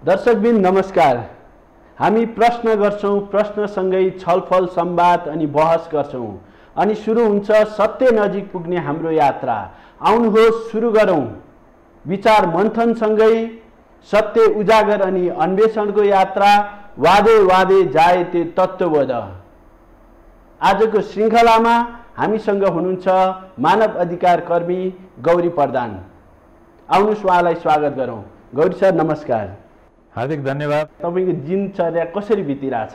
दर्शकबिन नमस्कार। हामी प्रश्न गर्छौं, प्रश्नसँगै छलफल संवाद अनि बहस गर्छौं अनि सुरु हुन्छ सत्य नजिक पुग्ने हाम्रो यात्रा। आउनुहोस् सुरु गरौं विचार मन्थनसँगै सत्य उजागर अनि अन्वेषणको यात्रा। वादे वादे जाए ते तत्त्वबोध। आजको श्रृङ्खलामा हामीसँग हुनुहुन्छ मानव अधिकार कर्मी गौरी प्रधान। आउनुहोस् उहाँलाई स्वागत गरौं। गौरी सर नमस्कार। हार्दिक धन्यवाद। तपाईको दिनचर्या कसरी बितिरहेछ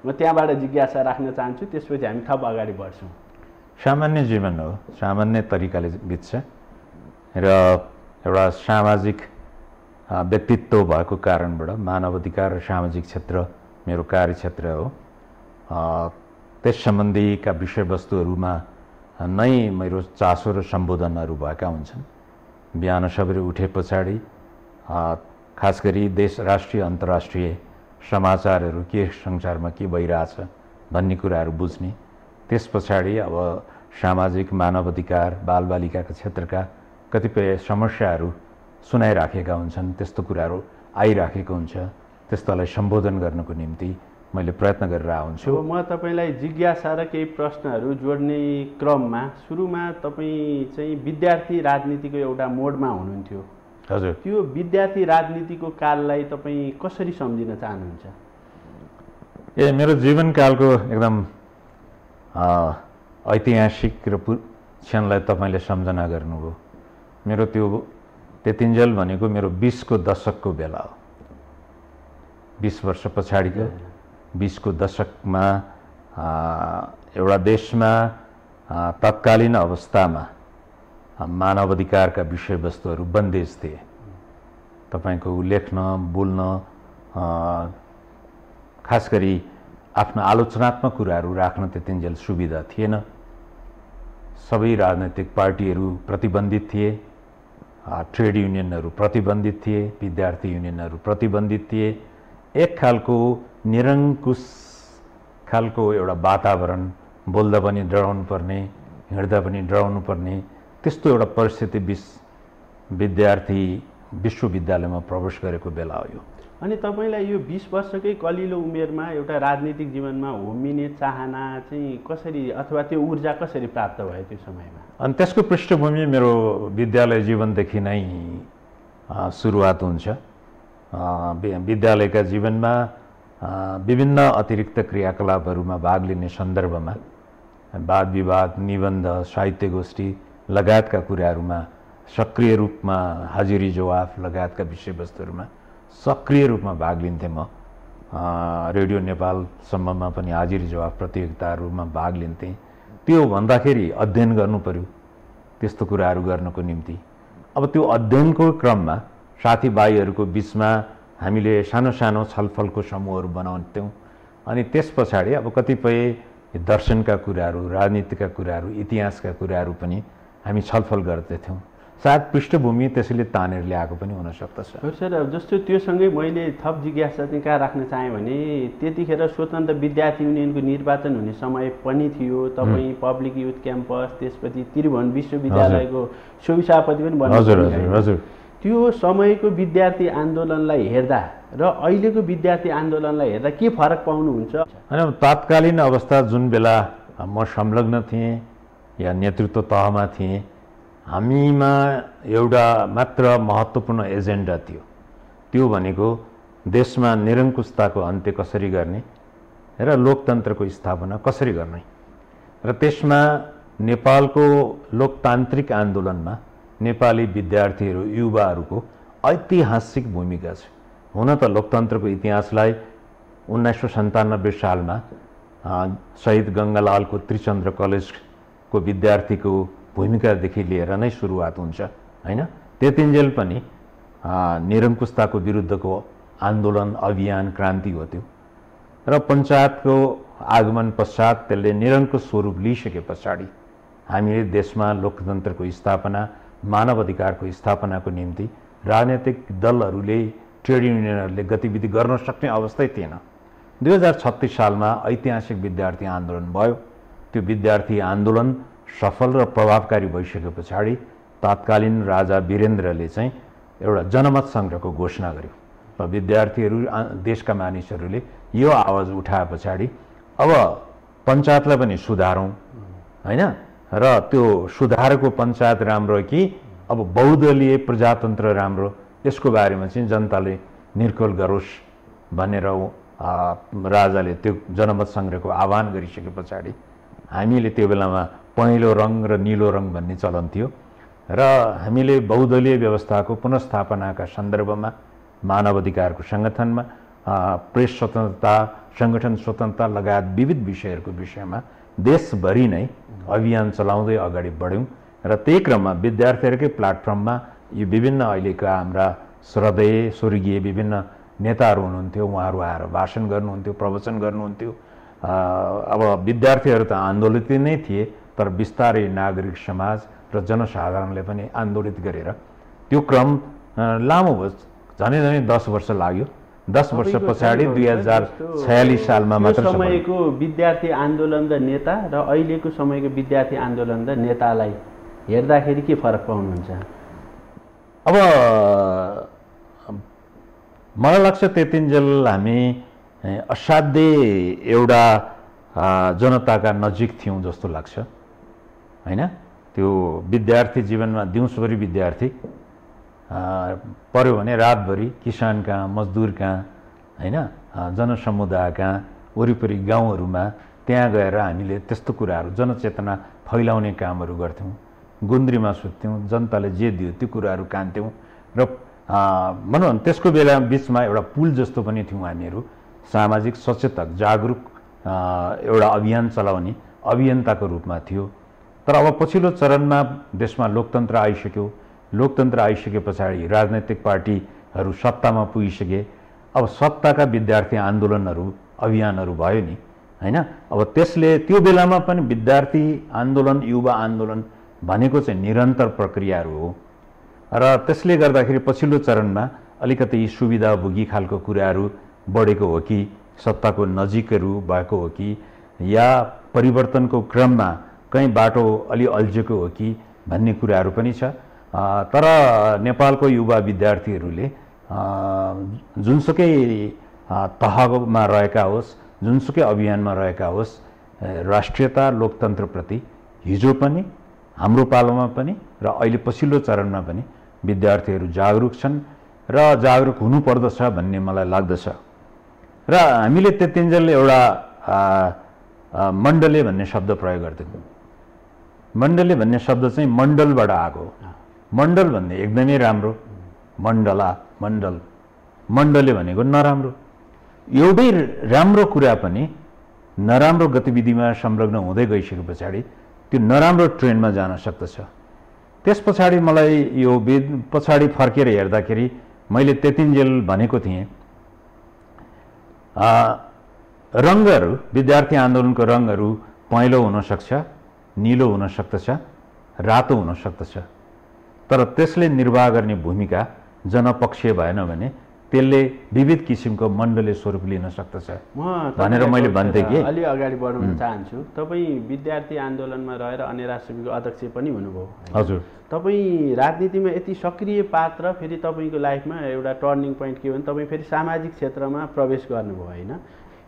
म त्यहाँबाट जिज्ञासा राख्न चाहन्छु, त्यसपछि हामी थप अगाडि बढ्छौँ। सामान्य जीवन हो, सामान्य तरिकाले बित्छ र एउटा सामाजिक व्यक्तित्व भएको कारणबाट मानव अधिकार र सामाजिक क्षेत्र मेरो कार्यक्षेत्र हो। त्यस सम्बन्धीका विषयवस्तुहरूमा नै मेरो चासो र सम्बोधनहरू भएका हुन्छन्। बिहान सबेर उठे पछाडि खास गरी देश, राष्ट्रिय अन्तर्राष्ट्रिय समाचारहरू के संसारमा के भइरहेछ भन्ने कुराहरू बुझ्ने, त्यस पछाडि अब सामाजिक मानव अधिकार बालबालिकाका क्षेत्रका कतिपय समस्याहरू सुनाइराखेका हुन्छन्, त्यस्तो कुराहरू आइराखेको हुन्छ, त्यस्तोलाई सम्बोधन गर्नको निम्ति मैले प्रयत्न गरेर आउँछु। म तपाईलाई जिज्ञासा र केही प्रश्नहरू जोड्ने क्रममा सुरुमा तपाईँ चाहिँ विद्यार्थी राजनीतिको एउटा मोडमा हुनुहुन्थ्यो। हजुर, त्यो विद्यार्थी राजनीतिको काललाई तपाईँ कसरी सम्झिन चाहनुहुन्छ? मेरो जीवनकालको एकदम ऐतिहासिक र क्षणलाई तपाईँले सम्झना गर्नुभयो। मेरो त्यो त्यतिन्जेल भनेको मेरो 20 को दशकको बेला हो। 20 वर्ष पछाडिको 20 को दशकमा एउटा देशमा तत्कालीन अवस्थामा मानव अधिकारका विषयवस्तुहरू बन्देज थिए। तपाईको लेख्न, बोल्न, खास गरी आफ्नो आलोचनात्मक कुराहरू राख्न त्यतिन्जेल सुविधा थिएन। सबै राजनैतिक पार्टीहरू प्रतिबन्धित थिए, ट्रेड युनियनहरू प्रतिबन्धित थिए, विद्यार्थी युनियनहरू प्रतिबन्धित थिए। एक खालको निरङ्कुश खालको एउटा वातावरण, बोल्दा पनि डराउनु पर्ने, हिँड्दा पनि डराउनु पर्ने, त्यस्तो एउटा परिस्थिति विद्यार्थी विश्वविद्यालयमा प्रवेश गरेको बेला हो यो। अनि तपाईलाई यो 20 वर्षकै कलिलो उमेरमा एउटा राजनीतिक जीवनमा होमिने चाहना चाहिँ कसरी अथवा त्यो ऊर्जा कसरी प्राप्त भयो त्यो समयमा? अनि त्यसको पृष्ठभूमि मेरो विद्यालय जीवनदेखि नै सुरुवात हुन्छ। विद्यालयका जीवनमा विभिन्न अतिरिक्त क्रियाकलापहरूमा भाग लिने सन्दर्भमा वाद विवाद, निबन्ध, साहित्य गोष्ठी लगायतका कुराहरूमा सक्रिय रूपमा हाजिरी जवाफ लगायतका विषयवस्तुहरूमा सक्रिय रूपमा भाग लिन्थेँ म। रेडियो नेपालसम्ममा पनि हाजिरी जवाफ प्रतियोगिताहरूमा भाग लिन्थेँ। त्यो भन्दाखेरि अध्ययन गर्नु पर्यो त्यस्तो कुराहरू गर्नको निम्ति। अब त्यो अध्ययनको क्रममा साथीभाइहरूको बिचमा हामीले सानो सानो छलफलको समूहहरू बनाउँथ्यौँ। अनि त्यस पछाडि अब कतिपय दर्शनका कुराहरू, राजनीतिका कुराहरू, इतिहासका कुराहरू पनि हामी छलफल गर्दैथ्यौँ। सायद पृष्ठभूमि त्यसैले तानेर ल्याएको पनि हुन सक्दछ। सर, जस्तो त्योसँगै मैले थप जिज्ञासा चाहिँ कहाँ राख्न चाहेँ भने त्यतिखेर स्वतन्त्र विद्यार्थी युनियनको निर्वाचन हुने समय पनि थियो। तपाईँ पब्लिक युथ क्याम्पस, त्यसपछि त्रिभुवन विश्वविद्यालयको सभापति पनि बन्नुभयो। हजुर, त्यो समयको विद्यार्थी आन्दोलनलाई हेर्दा र अहिलेको विद्यार्थी आन्दोलनलाई हेर्दा के फरक पाउनुहुन्छ? होइन, तात्कालीन अवस्था जुन बेला म संलग्न थिएँ या नेतृत्व तहमा थिएँ, हामीमा एउटा मात्र महत्त्वपूर्ण एजेन्डा थियो। त्यो भनेको देशमा निरङ्कुशताको अन्त्य कसरी गर्ने र लोकतन्त्रको स्थापना कसरी गर्ने। र त्यसमा नेपालको लोकतान्त्रिक आन्दोलनमा नेपाली विद्यार्थीहरू, युवाहरूको ऐतिहासिक भूमिका छ। हुन त लोकतन्त्रको इतिहासलाई 1997 सालमा शहीद गङ्गालालको त्रिचन्द्र कलेजको विद्यार्थीको भूमिकादेखि लिएर नै सुरुवात हुन्छ, होइन? त्यतिन्जेल पनि निरङ्कुशताको विरुद्धको आन्दोलन, अभियान, क्रान्ति हो त्यो। र पञ्चायतको आगमन पश्चात त्यसले निरङ्कुश स्वरूप लिइसके पछाडि हामीले देशमा लोकतन्त्रको स्थापना, मानव अधिकारको स्थापनाको निम्ति राजनैतिक दलहरूले, ट्रेड युनियनहरूले गतिविधि गर्न सक्ने अवस्थै थिएन। 2036 सालमा ऐतिहासिक विद्यार्थी आन्दोलन भयो। त्यो विद्यार्थी आन्दोलन सफल र प्रभावकारी भइसके पछाडि तत्कालीन राजा वीरेन्द्रले चाहिँ एउटा जनमत सङ्ग्रहको घोषणा गर्यो। विद्यार्थीहरू देशका मानिसहरूले यो आवाज उठाए पछाडि अब पञ्चायतलाई पनि सुधारौँ हैन र त्यो सुधारको पञ्चायत राम्रो कि अब बहुदलीय प्रजातन्त्र राम्रो यसको बारेमा चाहिँ जनताले निर्कोल गरोस् भनेर राजाले त्यो जनमत सङ्ग्रहको आह्वान गरिसके पछाडि हामीले त्यो बेलामा पहेँलो रङ र नीलो रङ भन्ने चलन थियो र हामीले बहुदलीय व्यवस्थाको पुनर्स्थापनाका सन्दर्भमा मानव अधिकारको सङ्गठनमा प्रेस स्वतन्त्रता सङ्गठन स्वतन्त्रता लगायत विविध विषयहरूको विषयमा देशभरि नै अभियान चलाउँदै अगाडि बढ्यौँ र त्यही क्रममा विद्यार्थीहरूकै प्लेटफर्ममा यो विभिन्न अहिलेका हाम्रा श्रद्धेय स्वर्गीय विभिन्न नेताहरू हुनुहुन्थ्यो उहाँहरू आएर भाषण गर्नुहुन्थ्यो प्रवचन गर्नुहुन्थ्यो अब विद्यार्थीहरू त आन्दोलित नै थिए तर बिस्तारै नागरिक समाज र जनसाधारणले पनि आन्दोलित गरेर त्यो क्रम लामो भयो झनै झनै 10 वर्ष लाग्यो 10 वर्ष पछाडि 2046 सालमा मात्र समयको विद्यार्थी आन्दोलन र नेता र अहिलेको समयको विद्यार्थी आन्दोलन र नेतालाई हेर्दाखेरि के फरक पाउनुहुन्छ? अब मलाई लाग्छ त्यतिन्जेल हामी असाध्य एउटा जनताका नजिक थियौँ जस्तो लाग्छ हैन। त्यो विद्यार्थी जीवनमा दिउँसोभरि विद्यार्थी पर्यो भने रातभरि किसान कहाँ मजदुर कहाँ हैन जनसमुदाय कहाँ वरिपरि गाउँहरूमा त्यहाँ गएर हामीले त्यस्तो कुराहरू जनचेतना फैलाउने कामहरू गर्थ्यौँ। गुन्द्रीमा सुत्थ्यौँ, जनताले जे दियो त्यो कुराहरू कान्थ्यौँ र भनौँ न त्यसको बेला बिचमा एउटा पुल जस्तो पनि थियौँ हामीहरू। सामाजिक सचेतक जागरुक एउटा अभियान चलाउने अभियन्ताको रूपमा थियो। तर अब पछिल्लो चरणमा देशमा लोकतन्त्र आइसक्यो। लोकतन्त्र आइसके पछाडि राजनैतिक पार्टीहरू सत्तामा पुगिसके। अब सत्ताका विद्यार्थी आन्दोलनहरू अभियानहरू भयो नि हैन। अब त्यसले त्यो बेलामा पनि विद्यार्थी आन्दोलन युवा आन्दोलन भनेको चाहिँ निरन्तर प्रक्रियाहरू हो र त्यसले गर्दाखेरि पछिल्लो चरणमा अलिकति सुविधाभोगी खालको कुराहरू बढेको हो कि सत्ताको नजिकहरू भएको हो कि या परिवर्तनको क्रममा कहीँ बाटो अलि अल्झेको हो कि भन्ने कुराहरू पनि छ। तर नेपालको युवा विद्यार्थीहरूले जुनसुकै तहमा रहेका होस् जुनसुकै अभियानमा रहेका होस् राष्ट्रियता लोकतन्त्रप्रति हिजो पनि हाम्रो पालोमा पनि र अहिले पछिल्लो चरणमा पनि विद्यार्थीहरू जागरुक छन् र जागरुक हुनुपर्दछ भन्ने मलाई लाग्दछ। र हामीले त्यतिन्जेल एउटा मण्डले भन्ने शब्द प्रयोग गर्थ्यौँ। मण्डले भन्ने शब्द चाहिँ मण्डलबाट आएको हो। मण्डल भन्ने एकदमै राम्रो, मण्डला मण्डल, मण्डले भनेको नराम्रो। एउटै राम्रो कुरा पनि नराम्रो गतिविधिमा संलग्न हुँदै गइसके पछाडि त्यो नराम्रो ट्रेन्डमा जान सक्दछ। त्यस पछाडि मलाई यो पछाडि फर्केर हेर्दाखेरि मैले त्यतिन्जेल भनेको थिएँ रङहरू विद्यार्थी आन्दोलनको रङहरू पहेँलो हुन सक्छ, नीलो हुन सक्दछ, रातो हुन सक्दछ। तर त्यसले निर्वाह गर्ने भूमिका जनपक्षीय भएन भने त्यसले विविध किसिमको मण्डले स्वरूप लिन सक्दछ भनेर मैले भन्थे कि। अलि अगाडि बढाउन चाहन्छु। तपाईँ विद्यार्थी आन्दोलनमा रहेर अनेरा शिविरको अध्यक्ष पनि हुनुभयो। हजुर। तपाईँ राजनीतिमा यति सक्रिय पात्र, फेरि तपाईँको लाइफमा एउटा टर्निङ पोइन्ट के हो भने तपाईँ फेरि सामाजिक क्षेत्रमा प्रवेश गर्नुभयो होइन।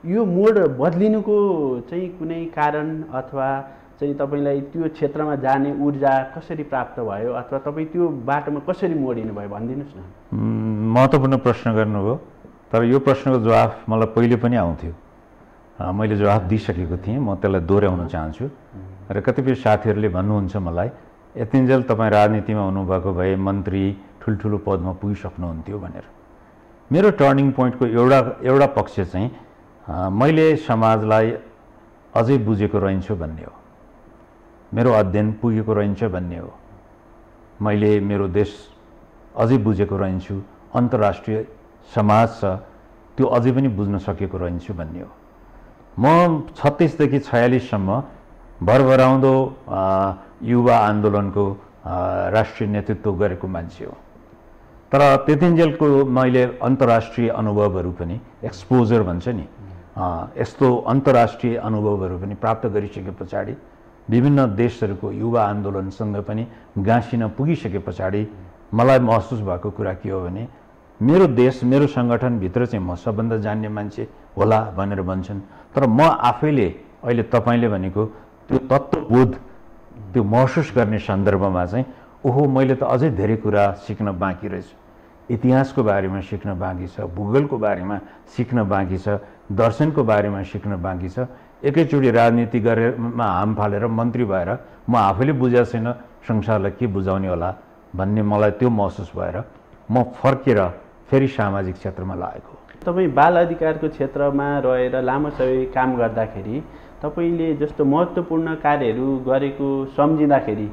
यो मोड बदलिनुको चाहिँ कुनै कारण अथवा चाहिँ तपाईँलाई त्यो क्षेत्रमा जाने ऊर्जा कसरी प्राप्त भयो अथवा तपाईँ त्यो बाटोमा कसरी मोडिनु भयो भनिदिनुहोस् न। महत्त्वपूर्ण प्रश्न गर्नुभयो। तर यो प्रश्नको जवाफ मलाई पहिले पनि आउँथ्यो, मैले जवाफ दिइसकेको थिएँ। म त्यसलाई दोहोऱ्याउन चाहन्छु। र कतिपय साथीहरूले भन्नुहुन्छ मलाई यतिन्जेल तपाईँ राजनीतिमा हुनुभएको भए मन्त्री ठुल्ठुलो पदमा पुगिसक्नुहुन्थ्यो भनेर। मेरो टर्निङ पोइन्टको एउटा पक्ष चाहिँ मैले समाजलाई अझै बुझेको रहन्छु भन्ने हो, मेरो अध्ययन पुगेको रहन्छ भन्ने हो। मैले मेरो देश अझै बुझेको रहन्छु, अन्तर्राष्ट्रिय समाज छ त्यो अझै पनि बुझ्न सकेको रहन्छु भन्ने हो। म 36 देखि 46 सम्म भरभराउँदो युवा आन्दोलनको राष्ट्रिय नेतृत्व गरेको मान्छे हो। तर त्यतिन्जेलको मैले अन्तर्राष्ट्रिय अनुभवहरू पनि एक्सपोजर भन्छ नि, यस्तो अन्तर्राष्ट्रिय अनुभवहरू पनि प्राप्त गरिसके पछाडि विभिन्न देशहरूको युवा आन्दोलनसँग पनि गाँसिन पुगिसके पछाडि मलाई महसुस भएको कुरा के हो भने मेरो देश मेरो सङ्गठनभित्र चाहिँ म सबभन्दा जान्ने मान्छे होला भनेर भन्छन्। तर म आफैले अहिले तपाईँले भनेको त्यो तत्त्वबोध त्यो महसुस गर्ने सन्दर्भमा चाहिँ ओहो मैले त अझै धेरै कुरा सिक्न बाँकी रहेछ, इतिहासको बारेमा सिक्न बाँकी छ, भूगोलको बारेमा सिक्न बाँकी छ, दर्शनको बारेमा सिक्न बाँकी छ। एकैचोटि राजनीति गरेरमा हाम फालेर मन्त्री भएर म आफैले बुझेको छैन, संसारलाई के बुझाउने होला भन्ने मलाई त्यो महसुस भएर म फर्केर फेरि सामाजिक क्षेत्रमा लागेको। तपाईँ बाल अधिकारको क्षेत्रमा रहेर लामो समय काम गर्दाखेरि तपाईँले जस्तो महत्त्वपूर्ण कार्यहरू गरेको सम्झिँदाखेरि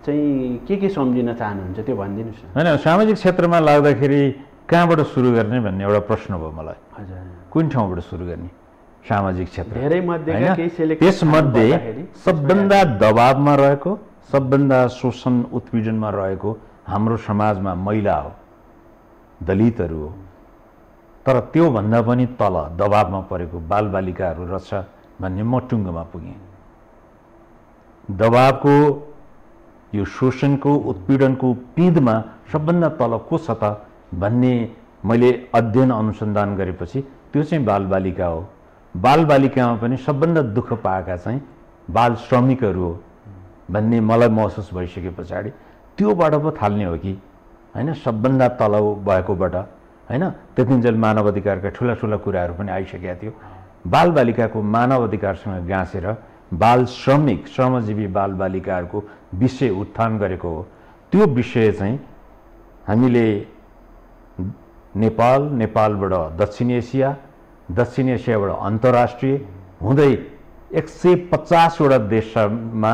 चाहिँ के सम्झिन चाहनुहुन्छ त्यो भनिदिनुहोस् न। होइन, सामाजिक क्षेत्रमा लाग्दाखेरि कहाँबाट सुरु गर्ने भन्ने एउटा प्रश्न भयो मलाई। हजुर, कुन ठाउँबाट सुरु गर्ने सामाजिक क्षेत्र? धेरै मध्येका केही सेलेक्ट त्यसमध्ये सबभन्दा दबावमा रहेको, सबभन्दा शोषण उत्पीडनमा रहेको हाम्रो समाजमा महिला हो, दलितहरू हो। तर त्योभन्दा पनि तल दबावमा परेको बालबालिकाहरू रहेछ भन्ने म टुङ्गोमा पुगेँ। दबावको यो शोषणको उत्पीडनको पिँधमा सबभन्दा तल को छ त भन्ने मैले अध्ययन अनुसन्धान गरेपछि त्यो चाहिँ बालबालिका हो। बालबालिकामा पनि सबभन्दा दुःख पाएका चाहिँ बाल श्रमिकहरू हो भन्ने मलाई महसुस भइसके पछाडि त्योबाट पो थाल्ने हो कि होइन, सबभन्दा तल भएकोबाट होइन। त्यतिन्जेल मानव अधिकारका ठुला ठुला कुराहरू पनि आइसकेका थियो। बालबालिकाको मानव अधिकारसँग गाँसेर बाल श्रमिक श्रमजीवी बालबालिकाहरूको विषय उत्थान गरेको हो। त्यो विषय चाहिँ हामीले नेपाल, नेपालबाट दक्षिण एसिया, दक्षिण एसियाबाट अन्तर्राष्ट्रिय हुँदै 150वटा देशमा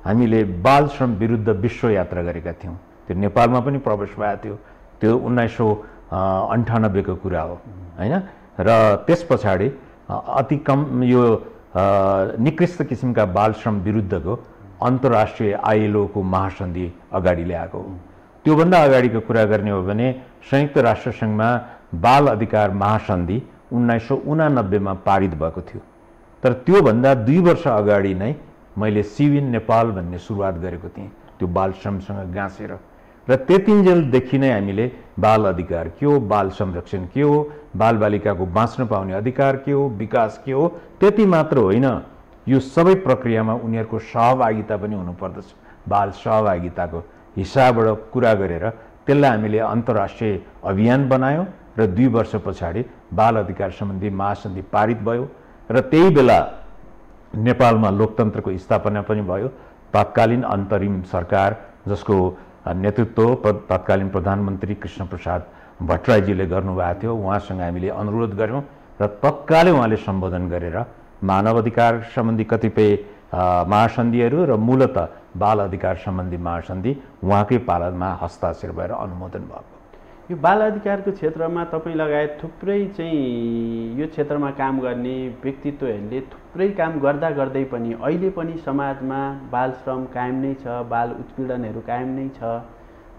हामीले बाल श्रम विरुद्ध विश्व यात्रा गरेका थियौँ। त्यो नेपालमा पनि प्रवेश भएको थियो। त्यो 1998 को कुरा हो होइन। र त्यस पछाडि अति कम यो निकृष्ट किसिमका बाल श्रम विरुद्धको अन्तर्राष्ट्रिय ILO को महासन्धि अगाडि ल्याएको हो। त्योभन्दा अगाडिको कुरा गर्ने हो भने संयुक्त राष्ट्र सङ्घमा बाल अधिकार महासन्धि 1989 मा पारित भएको थियो। तर त्योभन्दा 2 वर्ष अगाडि नै मैले सिविन नेपाल भन्ने सुरुवात गरेको थिएँ त्यो बाल श्रमसँग गाँसेर। र त्यतिन्जेलदेखि नै हामीले बाल अधिकार के हो, बाल संरक्षण के हो, बालबालिकाको बाँच्न पाउने अधिकार के हो, विकास के हो, त्यति मात्र होइन, यो सबै प्रक्रियामा उनीहरूको सहभागिता पनि हुनुपर्दछ। बाल सहभागिताको हिसाबबाट कुरा गरेर त्यसलाई हामीले अन्तर्राष्ट्रिय अभियान बनायौँ र 2 वर्ष पछाडि बाल अधिकार सम्बन्धी महासन्धि पारित भयो। र त्यही बेला नेपालमा लोकतन्त्रको स्थापना पनि भयो। तत्कालीन अन्तरिम सरकार जसको नेतृत्व तत्कालीन प्रधानमन्त्री कृष्णप्रसाद भट्टराईजीले गर्नुभएको थियो, उहाँसँग हामीले अनुरोध गऱ्यौँ र तत्कालै उहाँले सम्बोधन गरेर मानव अधिकार सम्बन्धी कतिपय महासन्धिहरू र मूलत बाल अधिकार सम्बन्धी महासन्धि उहाँकै पालामा हस्ताक्षर भएर अनुमोदन भएको। यो बाल अधिकारको क्षेत्रमा तपाईँ लगायत थुप्रै चाहिँ यो क्षेत्रमा काम गर्ने व्यक्तित्वहरूले थुप्रै काम गर्दा गर्दै पनि अहिले पनि समाजमा बाल श्रम कायम नै छ, बाल उत्पीडनहरू कायम नै छ,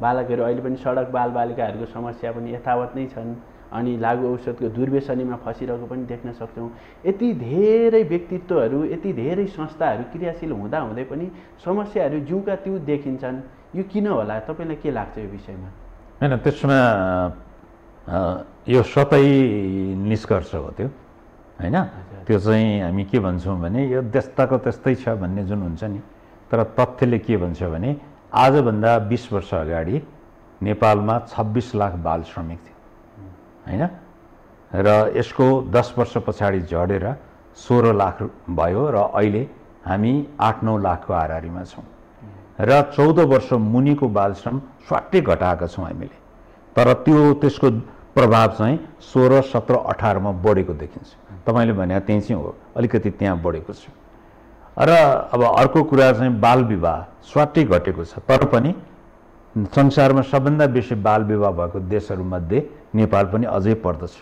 बालकहरू अहिले पनि सडक बालबालिकाहरूको समस्या पनि यथावत नै छन्, अनि लागु औषधको दुर्व्यसनीमा फसिरहेको पनि देख्न सक्छौँ। यति धेरै व्यक्तित्वहरू, यति धेरै संस्थाहरू क्रियाशील हुँदाहुँदै पनि समस्याहरू ज्यूका त्यो देखिन्छन्। यो किन होला, तपाईँलाई के लाग्छ यो विषयमा? होइन, त्यसमा यो सतै निष्कर्ष हो त्यो होइन। त्यो चाहिँ हामी के भन्छौँ भने यो त्यस्ताको त्यस्तै छ भन्ने जुन हुन्छ नि, तर तथ्यले के भन्छ भने आजभन्दा 20 वर्ष अगाडि नेपालमा 26 लाख बाल श्रमिक थियो होइन। र यसको 10 वर्ष पछाडि झडेर 16 लाख भयो र अहिले हामी 8-9 लाखको हाराहारीमा छौँ। र 14 वर्ष मुनिको बाल श्रम स्वाट्टै घटाएका छौँ हामीले। तर त्यसको प्रभाव चाहिँ 16, 17, 18 मा बढेको देखिन्छ। तपाईँले भने त्यही चाहिँ हो, अलिकति त्यहाँ बढेको छ। र अब अर्को कुरा चाहिँ बाल विवाह स्वाट्टै घटेको छ, तर पनि संसारमा सबभन्दा बेसी बाल विवाह भएको देशहरूमध्ये नेपाल पनि अझै पर्दछ।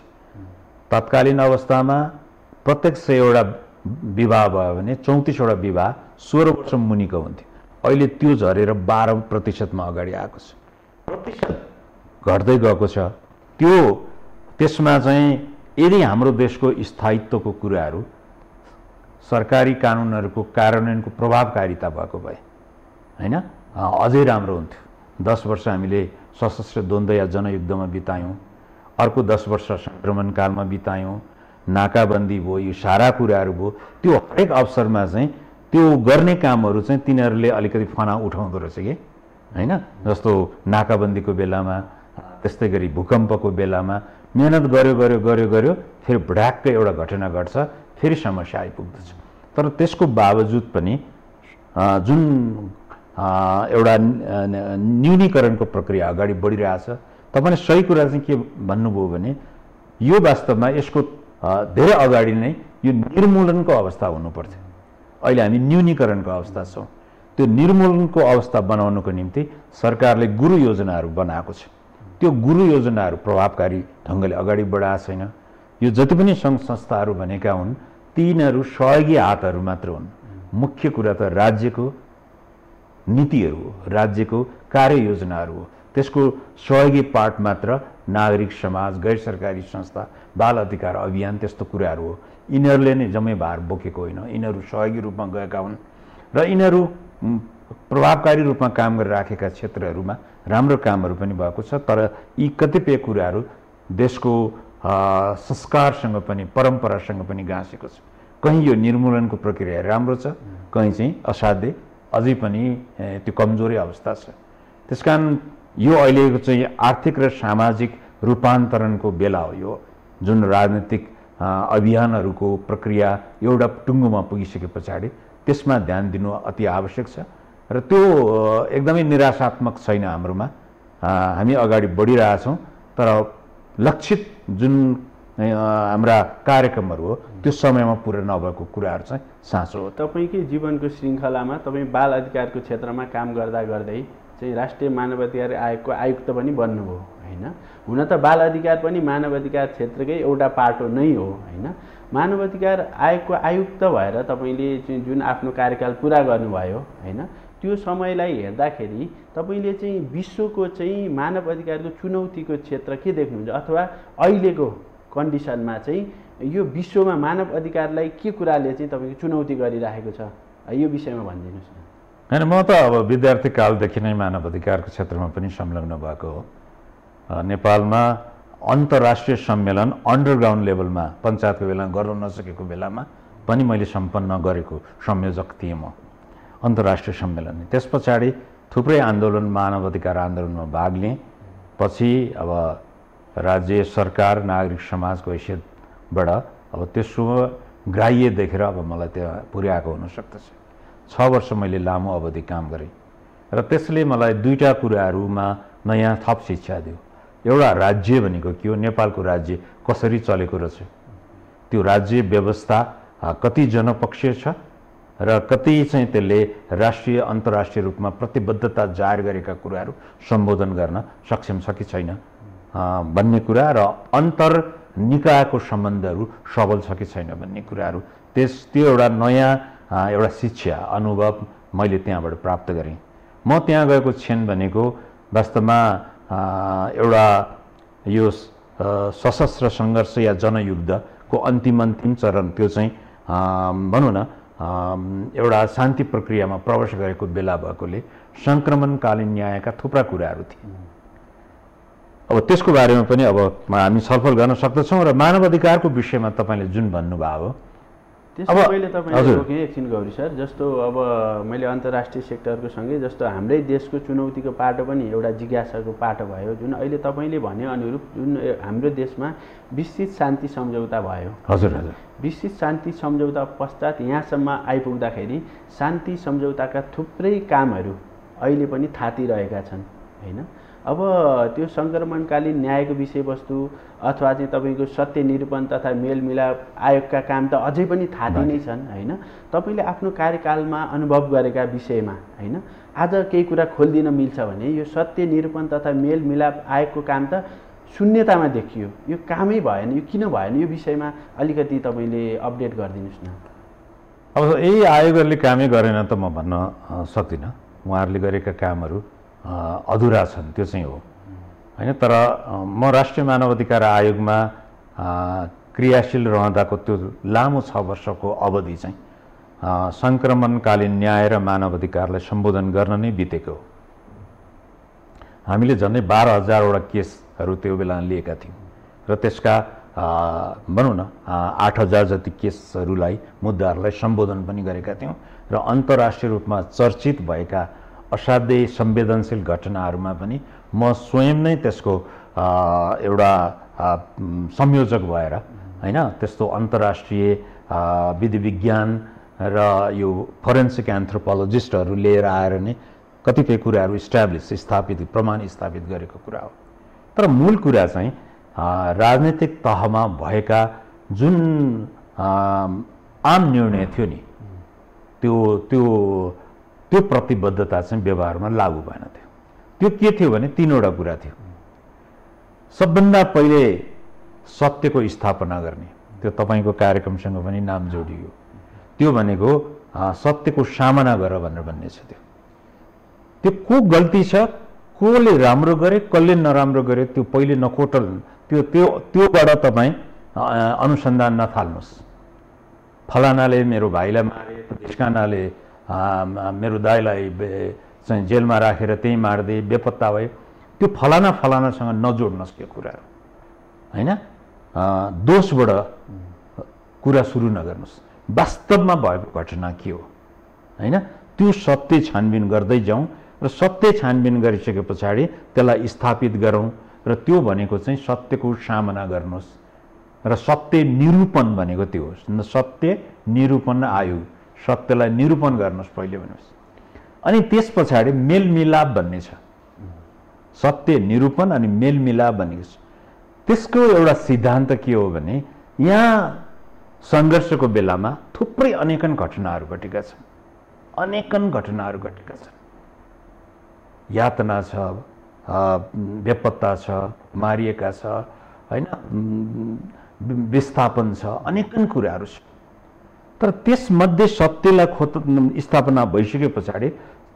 तत्कालीन अवस्थामा प्रत्येक 100वटा विवाह भयो भने 34वटा विवाह 16 वर्ष मुनिको हुन्थ्यो। अहिले त्यो झरेर 12% मा अगाडि आएको छ। प्रतिशत घट्दै गएको छ। त्यसमा चाहिँ यदि हाम्रो देशको स्थायित्वको कुराहरू सरकारी कानुनहरूको कार्यान्वयनको प्रभावकारिता भएको भए होइन अझै राम्रो हुन्थ्यो। 10 वर्ष हामीले सशस्त्र द्वन्द्व या जनयुद्धमा बितायौँ अर्को 10 वर्ष सङ्क्रमणकालमा बितायौँ, नाकाबन्दी भयो, यो सारा कुराहरू भयो। त्यो हरेक अवसरमा चाहिँ त्यो गर्ने कामहरू चाहिँ तिनीहरूले अलिकति फना उठाउँदो रहेछ कि हैन। जस्तो नाकाबन्दीको बेलामा, त्यस्तै गरी भूकम्पको बेलामा मेहनत गर्यो, फेरि भड्याक्क एउटा घटना घट्छ, फेरि समस्या आइपुग्दछ। तर त्यसको बावजुद पनि जुन एउटा न्यूनीकरणको प्रक्रिया अगाडि बढिरहेछ, तपाईँले सही कुरा चाहिँ के भन्नुभयो भने यो वास्तवमा यसको धेरै अगाडि नै यो निर्मूलनको अवस्था हुनुपर्छ। अहिले हामी न्यूनीकरणको अवस्था छौँ। त्यो निर्मूलनको अवस्था बनाउनको निम्ति सरकारले गुरु योजनाहरू बनाएको छ। त्यो गुरु योजनाहरू प्रभावकारी ढङ्गले अगाडि बढाएको छैन। यो जति पनि सङ्घ संस्थाहरू भनेका हुन् तिनीहरू सहयोगी हातहरू मात्र हुन्। मुख्य कुरा त राज्यको नीतिहरू हो, राज्यको कार्ययोजनाहरू हो। त्यसको सहयोगी पार्ट मात्र नागरिक समाज, गैर सरकारी संस्था, बाल अधिकार अभियान, त्यस्तो कुराहरू हो। यिनीहरूले नै जम्मै भार बोकेको होइन, यिनीहरू सहयोगी रूपमा गएका हुन् र यिनीहरू प्रभावकारी रूपमा काम गरिराखेका क्षेत्रहरूमा राम्रो कामहरू पनि भएको छ। तर यी कतिपय कुराहरू देशको संस्कारसँग पनि परम्परासँग पनि गाँसेको छ। कहीँ यो निर्मूलनको प्रक्रिया राम्रो छ, कहीँ चाहिँ असाध्यै अझै पनि त्यो कमजोरी अवस्था छ। त्यसकारण यो अहिलेको चाहिँ आर्थिक र सामाजिक रूपान्तरणको बेला हो। यो जुन राजनीतिक अभियानहरूको प्रक्रिया एउटा टुङ्गोमा पुगिसके पछाडि त्यसमा ध्यान दिनु अति आवश्यक छ र त्यो एकदमै निराशात्मक छैन हाम्रोमा। हामी अगाडि बढिरहेछौँ, तर लक्षित जुन हाम्रा कार्यक्रमहरू हो त्यो समयमा पुरा नभएको कुराहरू चाहिँ साँचो हो। तपाईँकै जीवनको श्रृङ्खलामा तपाईँ बाल अधिकारको क्षेत्रमा काम गर्दा गर्दै चाहिँ राष्ट्रिय मानवाधिकार आयोगको आयुक्त पनि बन्नुभयो हैन। हुन त बाल अधिकार पनि मानवाधिकार क्षेत्रकै एउटा पाटो नै हो हैन। मानवाधिकार आयोगको आयुक्त भएर तपाईँले जुन आफ्नो कार्यकाल पुरा गर्नुभयो हैन, त्यो समयलाई हेर्दाखेरि तपाईँले चाहिँ विश्वको चाहिँ मानव अधिकारको चुनौतीको क्षेत्र के देख्नुहुन्छ, अथवा अहिलेको कन्डिसनमा चाहिँ यो विश्वमा मानव अधिकारलाई के कुराले चाहिँ तपाईँको चुनौती गरिराखेको छ, यो विषयमा भनिदिनुहोस् न। हैन, म त अब विद्यार्थी कालदेखि नै मानव अधिकारको क्षेत्रमा पनि संलग्न भएको हो। नेपालमा अन्तर्राष्ट्रिय सम्मेलन अन्डरग्राउन्ड लेभलमा पञ्चायतको बेला गर्न नसकेको बेलामा पनि मैले सम्पन्न गरेको संयोजक थिएँ म अन्तर्राष्ट्रिय सम्मेलन। त्यस पछाडि थुप्रै आन्दोलन, मानव अधिकार आन्दोलनमा भाग लिएँ। पछि अब राज्य सरकार, नागरिक समाजको हैसियतबाट अब त्यसो ग्राह्य देखेर अब मलाई त्यहाँ पुर्याएको हुन सक्दछ। 6 वर्ष मैले लामो अवधि काम गरेँ र त्यसले मलाई दुईटा कुराहरूमा नयाँ थप शिक्षा दियो। एउटा राज्य भनेको के हो, नेपालको राज्य कसरी चलेको रहेछ, त्यो राज्य व्यवस्था कति जनपक्षीय छ र कति चाहिँ त्यसले राष्ट्रिय अन्तर्राष्ट्रिय रूपमा प्रतिबद्धता जाहेर गरेका कुराहरू सम्बोधन गर्न सक्षम छ कि छैन भन्ने कुरा र अन्तर निकायको सम्बन्धहरू सबल छ कि छैन भन्ने कुराहरू, त्यो एउटा नयाँ एउटा शिक्षा अनुभव मैले त्यहाँबाट प्राप्त गरेँ। म त्यहाँ गएको क्षण भनेको वास्तवमा एउटा यो सशस्त्र सङ्घर्ष या जनयुद्धको अन्तिम चरण, त्यो चाहिँ भनौँ न एउटा शान्ति प्रक्रियामा प्रवेश गरेको बेला भएकोले सङ्क्रमणकालीन न्यायका थुप्रा कुराहरू थिए। अब त्यसको बारेमा पनि अब हामी छलफल गर्न सक्दछौँ र मानव अधिकारको विषयमा तपाईँले जुन भन्नुभयो त्यसो पहिले तपाईँले रोकेँ एकछिन गौरी सर। जस्तो अब मैले अन्तर्राष्ट्रिय सेक्टरको सँगै जस्तो हाम्रै देशको चुनौतीको पाटो पनि एउटा जिज्ञासाको पाटो भयो, जुन अहिले तपाईँले भने अनुरूप जुन हाम्रो देशमा विस्तृत शान्ति सम्झौता भयो। हजुर हजुर। विस्तृत शान्ति सम्झौता पश्चात यहाँसम्म आइपुग्दाखेरि शान्ति सम्झौताका थुप्रै कामहरू अहिले पनि थातिरहेका छन् हैन। अब त्यो सङ्क्रमणकालीन न्यायको विषयवस्तु अथवा चाहिँ तपाईँको सत्य निरूपण तथा मेलमिलाप आयोगका काम त अझै पनि थाती नै छन् हैन। तपाईँले आफ्नो कार्यकालमा अनुभव गरेका विषयमा हैन आज केही कुरा खोलिदिन मिल्छ भने यो सत्य निरूपण तथा मेलमिलाप आयोगको काम त शून्यतामा देखियो, यो कामै भएन, यो किन भएन, यो विषयमा अलिकति तपाईँले अपडेट गरिदिनुहोस् न। अब यही आयोगहरूले कामै गरेन त म भन्न सक्दिनँ। उहाँहरूले गरेका कामहरू अधुरा छन्, त्यो चाहिँ हो हैन। तर म राष्ट्रिय मानव अधिकार आयोगमा क्रियाशील रहँदाको त्यो लामो 6 वर्षको अवधि चाहिँ सङ्क्रमणकालीन न्याय र मानव अधिकारलाई सम्बोधन गर्न नै बितेको हो। हामीले झन्डै 12,000 वटा केसहरू त्यो बेला लिएका थियौँ। र त्यसका भनौँ न 8,000 जति केसहरूलाई मुद्दाहरूलाई सम्बोधन पनि गरेका थियौँ र अन्तर्राष्ट्रिय रूपमा चर्चित भएका असाध्यै संवेदनशील घटनाहरूमा पनि म स्वयं नै त्यसको एउटा संयोजक भएर हैन त्यस्तो अन्तर्राष्ट्रिय विधि विज्ञान र यो फोरेन्सिक एन्थ्रोपोलोजिस्टहरू लिएर आएर नै कतिपय कुराहरू स्थापित प्रमाण स्थापित गरेको कुरा हो। तर मूल कुरा चाहिँ राजनीतिक तहमा भएका जुन आम निर्णय थियो नि त्यो त्यो त्यो प्रतिबद्धता चाहिँ व्यवहारमा लागू भएन थियो। त्यो के थियो भने तीनवटा कुरा थियो। सबभन्दा पहिले सत्यको स्थापना गर्ने, त्यो तपाईको कार्यक्रमसँग पनि नाम जोडियो। त्यो भनेको सत्यको सामना गर भनेर भन्ने छ। त्यो को गल्ती छ, कोले राम्रो गरे कसले नराम्रो गरे त्यो पहिले नकोटल त्योबाट तपाईँ अनुसन्धान नथाल्नुहोस्। फलानाले मेरो भाइलाई मारे, ढिस्कानाले मेरो दाइलाई चाहिँ जेलमा राखेर त्यही मार्दै बेपत्ता भए, त्यो फलाना फलानासँग नजोड्नुहोस् त्यो कुराहरू हैन। दोषबाट कुरा सुरु नगर्नुहोस्। वास्तवमा भएको घटना के हो हैन, त्यो सत्य छानबिन गर्दै जाउँ र सत्य छानबिन गरिसके पछाडि त्यसलाई स्थापित गरौँ र त्यो भनेको चाहिँ सत्यको सामना गर्नुहोस् र सत्य निरूपण भनेको त्यो हो। सत्य निरूपण आयोग, सत्यलाई निरूपण गर्नुहोस् पहिले भन्नुहोस्। अनि त्यस पछाडि मेलमिलाप भन्ने छ। सत्य निरूपण अनि मेलमिलाप भनेको छ। त्यसको एउटा सिद्धान्त के हो भने यहाँ सङ्घर्षको बेलामा थुप्रै अनेकन घटनाहरू घटेका छन्। अनेकन घटनाहरू घटेका छन्। यातना छ, बेपत्ता छ, मारिएका छ हैन, विस्थापन छ, अनेकन कुराहरू छ। तर त्यसमध्ये सत्यलाई स्थापना भइसके पछाडि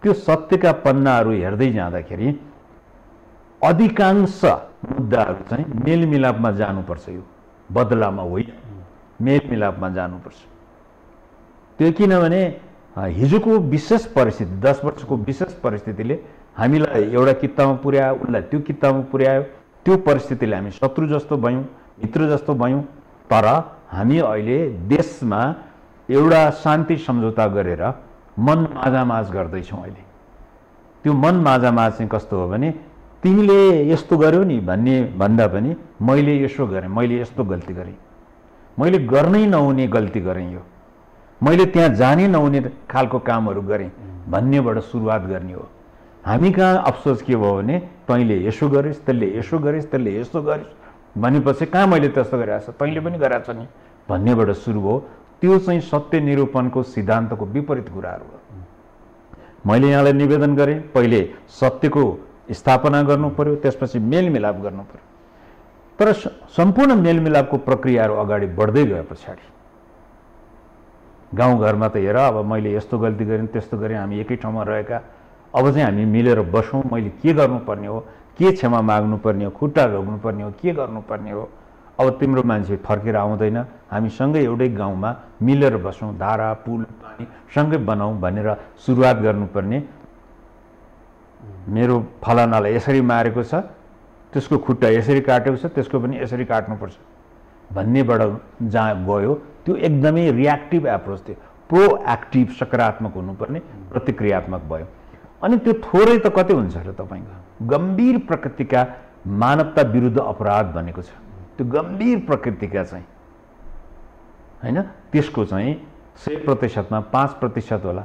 त्यो सत्यका पन्नाहरू हेर्दै जाँदाखेरि अधिकांश मुद्दाहरू चाहिँ मेलमिलापमा जानुपर्छ। यो बदलामा होइन, मेलमिलापमा जानुपर्छ। त्यो किनभने हिजोको विशेष परिस्थिति, 10 वर्षको विशेष परिस्थितिले हामीलाई एउटा कित्तामा पुर्यायो, उसलाई त्यो कित्तामा पुर्यायो। त्यो परिस्थितिले हामी शत्रु जस्तो भयौँ, मित्र जस्तो भयौँ। तर हामी अहिले देशमा एउटा शान्ति सम्झौता गरेर मन माझामाझ गर्दैछौँ। अहिले त्यो मन माझामाझ चाहिँ कस्तो हो भने तिमीले यस्तो गर्यौ नि भन्ने भन्दा पनि मैले यसो गरेँ, मैले यस्तो गल्ती गरेँ, मैले गर्नै नहुने गल्ती गरेँ, यो मैले त्यहाँ जानै नहुने खालको कामहरू गरेँ भन्नेबाट सुरुवात गर्ने हो। हामी कहाँ अफसोस के भयो भने तैँले यसो गरिस्, त्यसले यसो गरिस्, त्यसले यसो गरिस् भनेपछि कहाँ मैले त्यस्तो गरेको छ, तैँले पनि गरेको छ नि भन्नेबाट सुरु हो। त्यो चाहिँ सत्य निरूपणको सिद्धान्तको विपरीत कुराहरू हो। मैले यहाँलाई निवेदन गरेँ, पहिले सत्यको स्थापना गर्नु पर्यो, त्यसपछि मेलमिलाप गर्नु पर्यो। तर सम्पूर्ण मेलमिलापको प्रक्रियाहरू अगाडि बढ्दै गए पछाडि गाउँघरमा त हेर अब मैले यस्तो गल्ती गरेँ, त्यस्तो गरेँ, हामी एकै ठाउँमा रहेका, अब चाहिँ हामी मिलेर बसौँ, मैले के गर्नुपर्ने हो, के क्षमा माग्नुपर्ने हो, खुट्टा रोक्नुपर्ने हो, के गर्नुपर्ने हो। अब तिम्रो मान्छे फर्केर आउँदैन, हामी सँगै एउटै गाउँमा मिलेर बसौँ, धारा पुल पानी सँगै बनाऊँ भनेर सुरुवात गर्नुपर्ने। मेरो फलानालाई यसरी मारेको छ, त्यसको खुट्टा यसरी काटेको छ, त्यसको पनि यसरी काट्नुपर्छ भन्नेबाट जहाँ गयो त्यो एकदमै रियाक्टिभ एप्रोच थियो। प्रोएक्टिभ सकारात्मक हुनुपर्ने प्रतिक्रियात्मक भयो। अनि त्यो थोरै त कतै हुन्छ र तपाईँको गम्भीर प्रकृतिका मानवता विरुद्ध अपराध भनेको छ, त्यो गम्भीर प्रकृतिका चाहिँ हैन, त्यसको चाहिँ 100%मा 5% होला।